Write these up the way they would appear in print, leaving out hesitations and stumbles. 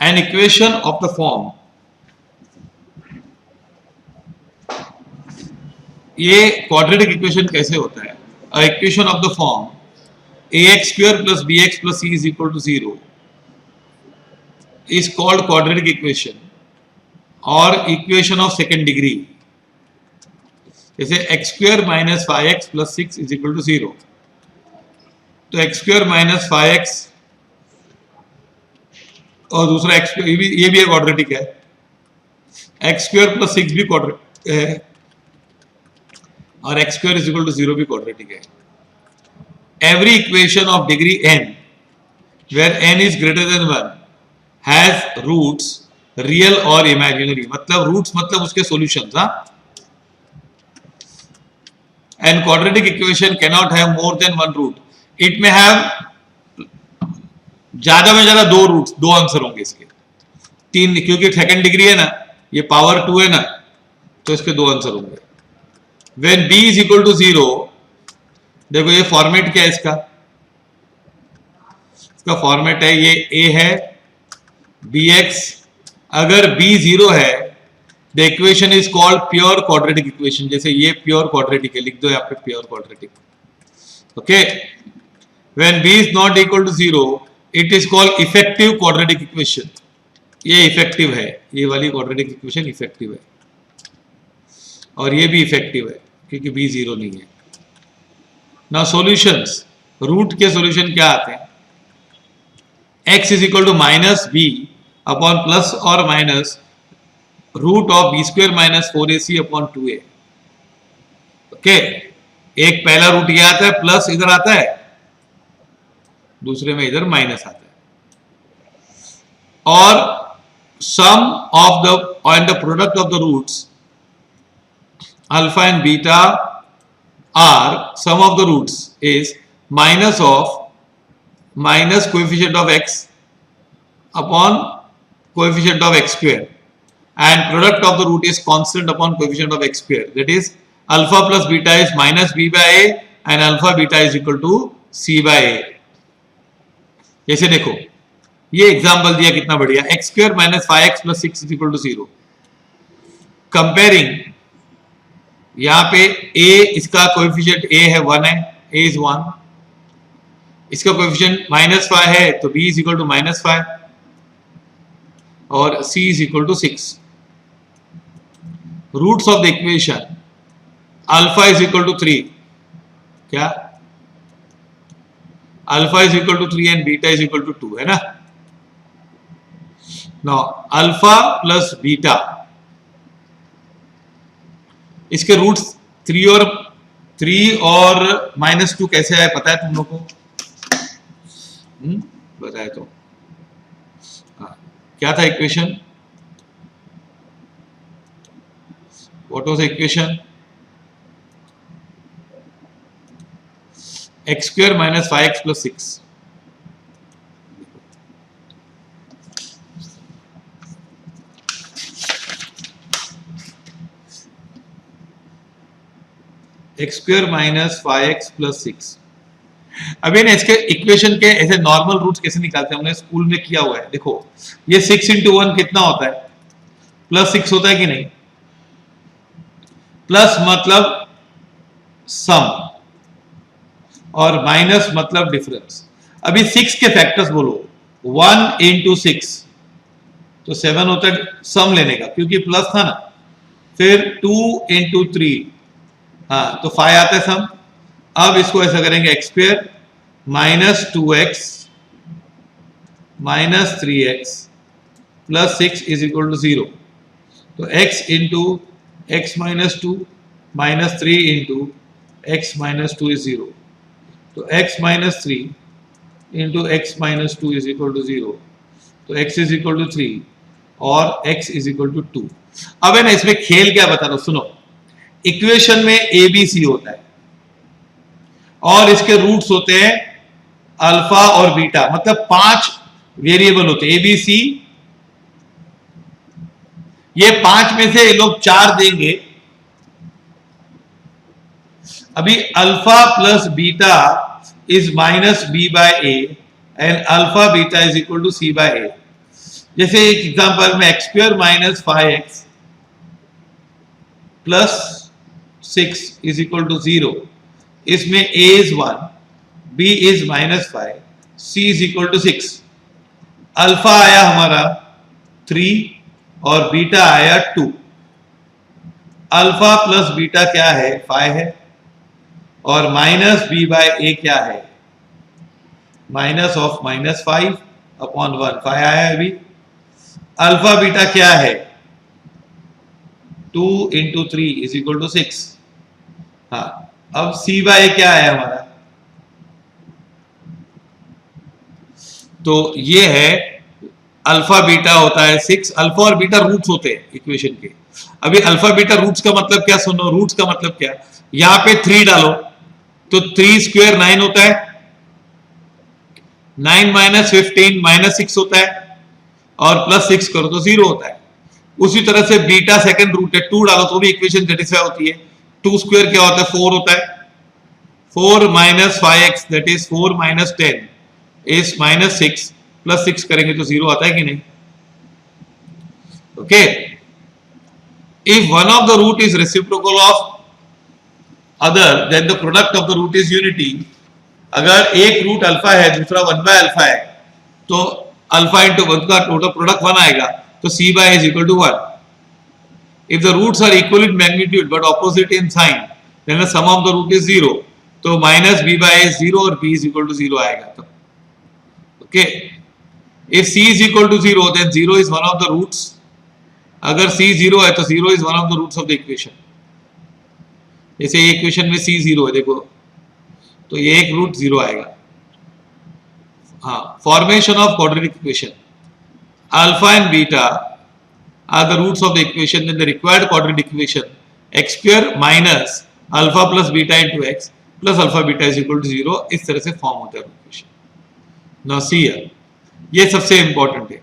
An equation of the form, ये quadratic equation कैसे होता है? अ equation of the form ax square plus bx plus c is equal to 0 is called quadratic equation or equation of second degree. जैसे x square minus 5x plus 6 is equal to 0, तो x square minus 5x और दूसरा x ये भी quadratic है, x square plus 6 भी quadratic है और x square is equal to 0 भी क्वाड्रेटिक है. Every equation of degree n where n is greater than 1 has roots real or imaginary. मतलब roots मतलब उसके solutions. And quadratic equation cannot have more than one root. It may have ज्यादा में ज्यादा दो roots, दो answer होंगे इसके, तीन, क्योंकि सेकंड डिग्री है ना, ये पावर 2 है ना, तो इसके दो आंसर होंगे. When b is equal to 0, देखो ये फॉर्मेट क्या है इसका फॉर्मेट है, ये a है bx, अगर b 0 है the equation is called pure quadratic equation. जैसे ये प्योर क्वाड्रेटिक है, लिख दो यहाँ पे pure quadratic. Okay, when b is not equal to 0 it is called effective quadratic equation. ये इफेक्टिव है, ये वाली क्वाड्रेटिक इक्वेशन इफेक्टिव है और ये भी इफेक्टिव है क्योंकि b 0 नहीं है. नाउ सॉल्यूशंस, रूट के सॉल्यूशन क्या आते हैं? x is equal to minus B upon plus or minus root of B square minus 4ac upon 2a. Okay, एक पहला रूट ये आता है, प्लस इधर आता है, दूसरे में इधर माइनस आता है. और sum of the and the product of the roots alpha and beta are sum of the roots is minus of minus coefficient of x upon coefficient of x square, and product of the root is constant upon coefficient of x square. That is alpha plus beta is minus b by a and alpha beta is equal to c by a. जैसे देखो ये example दिया, कितना बढ़िया, x square minus 5x plus 6 is equal to 0. Comparing, यहां पे a, इसका coefficient a है 1 है, a इज 1, इसका कोएफिशिएंट -5 है तो b इज इक्वल टू -5 और c is equal to 6. Roots of the equation alpha is equal to 3, क्या alpha is equal to 3 and beta is equal to 2 है ना. नाउ अल्फा प्लस बीटा, इसके roots 3 और -2 कैसे आए पता है तुम लोग को? बताए तो. क्या था equation? What was the equation? x square minus 5x plus 6. x square minus 5x plus 6. अभी ना इसके इक्वेशन के ऐसे नॉर्मल रूट्स कैसे निकालते हैं, हमने स्कूल में किया हुआ है. देखो ये 6 into 1 कितना होता है? +6 होता है कि नहीं? प्लस मतलब सम और माइनस मतलब डिफरेंस. अभी 6 के फैक्टर्स बोलो, 1 into 6 तो 7 होता है सम लेने का, क्योंकि प्लस था ना. फिर 2 into 3, हाँ तो 5 आता है सम. अब इसको ऐसा करेंगे, x square minus 2x minus 3x plus 6 is equal to 0. तो x into x minus 2 minus 3 into x minus 2 is 0. तो x minus 3 into x minus 2 is equal to 0. तो x इज इक्वल टू 3 और x is equal to 2. अब है ना इसमें खेल क्या बता रहा हूं, सुनो. इक्वेशन में ए बी सी होता है और इसके रूट्स होते हैं अल्फा और बीटा, मतलब 5 वेरिएबल होते हैं ए बी सी. ये 5 में से ये लोग 4 देंगे. अभी alpha plus beta is minus B by A and alpha beta is equal to C by A. जैसे एक एग्जांपल में X square minus 5x plus 6 is equal to 0, इसमें a is 1, b is -5, c is equal to 6। Alpha आया हमारा 3 और beta आया 2। Alpha plus beta क्या है? 5 है, और माइनस b बाय a क्या है? माइनस ऑफ -5 अपॉन 1, 5 आया अभी। अल्फा बीटा क्या है? 2 इंटू 3 इज इक्वल टू 6। हाँ, अब c बाय क्या है हमारा? तो ये है अल्फा बीटा होता है 6। अल्फा और बीटा रूट्स होते हैं इक्वेशन के। अभी अल्फा बीटा रूट्स का मतलब क्या सुनो, रूट्स का मतलब क्या? यहां पे 3 डालो तो 3 स्क्वायर 9 होता है, 9 माइनस 15 -6 होता है, और प्लस 6 करो तो 0 होता है। उसी तरह से बीटा सेकंड रूट है, 2 डालो तो भी इक्वेशन सेटिस्फाई होती है। 2 स्क्वायर क्या होता है? 4 होता है। 4 minus 5x that is 4 minus 10 is -6, plus 6 करेंगे तो 0 आता है कि नहीं? Okay, if one of the root is reciprocal of other then the product of the root is unity. अगर एक रूट अल्फा है दूसरा 1 बाय अल्फा है तो अल्फा इंटू 1 का टोटल प्रोडक्ट 1 आएगा, तो c by is equal to 1। If the roots are equal in magnitude but opposite in sign then the sum of the root is 0, तो minus b bye is 0 और b is equal to 0 आएगा। तो okay, if c is equal to 0 then 0 is one of the roots. अगर c 0 है तो 0 is one of the roots of the equation. जैसे ये equation में c 0 है, देखो तो ये एक रूट 0 आएगा। हाँ, formation of quadratic equation, alpha and beta are the roots of the equation in the required quadratic equation x square minus alpha plus beta into x plus alpha beta is equal to 0। इस तरह से form होता है equation. Now see here, ये सबसे important है।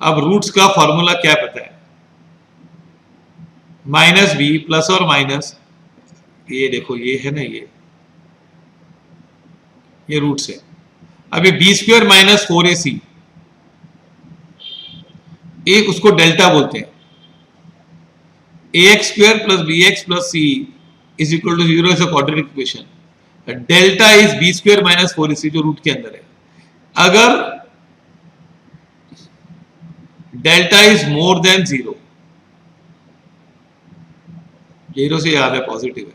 अब roots का फॉर्मूला क्या पता है? Minus B plus or minus, ये देखो ये है ना, ये रूट्स है। अभी बी स्क्वायर माइनस 4ac, ए उसको डेल्टा बोलते हैं। ax square plus bx plus c is equal to 0 is a quadratic equation. Delta is b square minus 4ac जो रूट के अंदर है। अगर डेल्टा इज मोर देन 0, 0 से याद है पॉजिटिव है,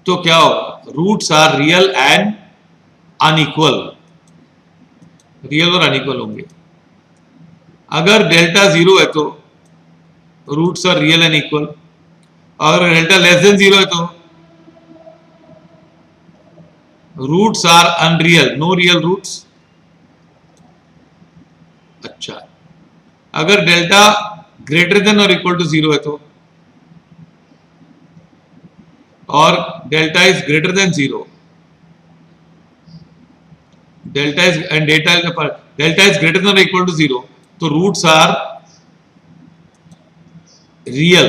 तो क्या होगा? Roots are real and unequal, real और अनइक्वल होंगे। अगर डेल्टा 0 है तो roots are real and equal, और डेल्टा लेस देन 0 है तो roots are unreal, no real roots. अच्छा, अगर डेल्टा ग्रेटर देन और इक्वल टू 0 है तो, और delta is greater than 0, delta is and delta is greater than और इक्वल टू 0, तो रूट्स आर रियल।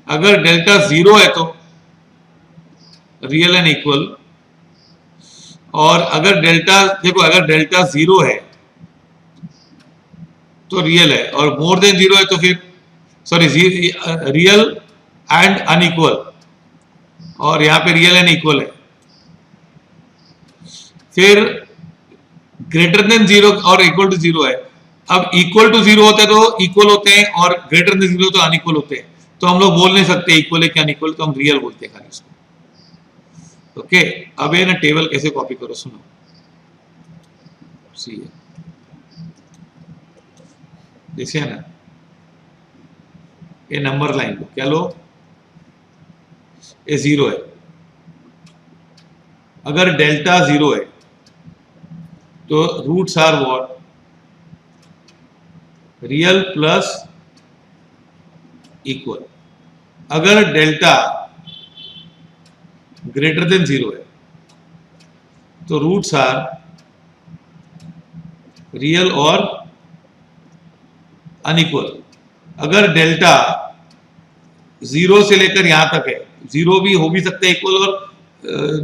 अगर डेल्टा 0 है तो रियल एंड इक्वल, और अगर डेल्टा, देखो अगर डेल्टा 0 है तो रियल है, और मोर देन 0 है तो फिर सॉरी रियल एंड अनइक्वल, और यहां पे रियल एंड इक्वल है। फिर ग्रेटर देन 0 और इक्वल टू 0 है। अब इक्वल टू 0 होते हैं तो इक्वल होते हैं, और ग्रेटर देन 0 तो अनइक्वल होते हैं। तो हम लोग बोल नहीं सकते इक्वल है क्या अनइक्वल, तो हम रियल बोलते हैं खाली उसको। ओके, अब ये ना टेबल कैसे कॉपी करो, सुनो। सी जैसे है ना, ये नंबर लाइन लो, क्या लो? ये 0 है। अगर डेल्टा 0 है तो roots are what? Real plus equal. अगर डेल्टा ग्रेटर देन 0 है तो रूट्स आर रियल और अनइक्वल। अगर डेल्टा 0 से लेकर यहां तक है, 0 भी हो भी सकता है इक्वल, और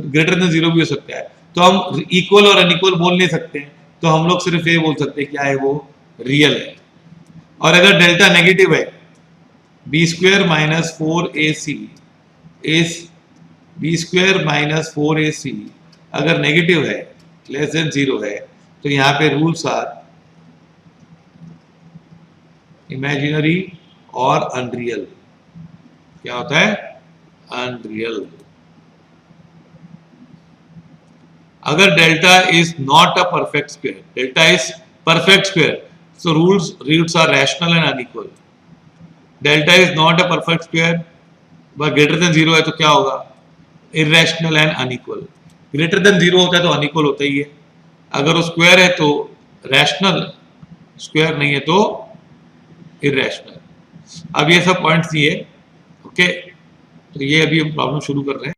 ग्रेटर देन 0 भी हो सकता है, तो हम इक्वल और अनइक्वल बोल नहीं सकते हैं, तो हम लोग सिर्फ ये बोल सकते हैं क्या है, वो रियल है। और अगर डेल्टा नेगेटिव है, b square minus 4ac is b square minus 4ac अगर नेगेटिव है, लेस देन 0 है, तो यहाँ पे रूल्स आर इमेजिनरी और अनरियल। क्या होता है? अनरियल। अगर delta is not a perfect square, delta is perfect square, so rules are rational and unequal. Delta is not a perfect square but greater than 0 है तो क्या होगा? Irrational and unequal. Greater than 0 होता है तो unequal होता ही है, अगर वो स्क्वायर है तो रैशनल, स्क्वायर नहीं है तो इरेशनल। अब ये सब पॉइंट्स दिए, ओके, तो ये अभी हम प्रॉब्लम शुरू कर रहे हैं।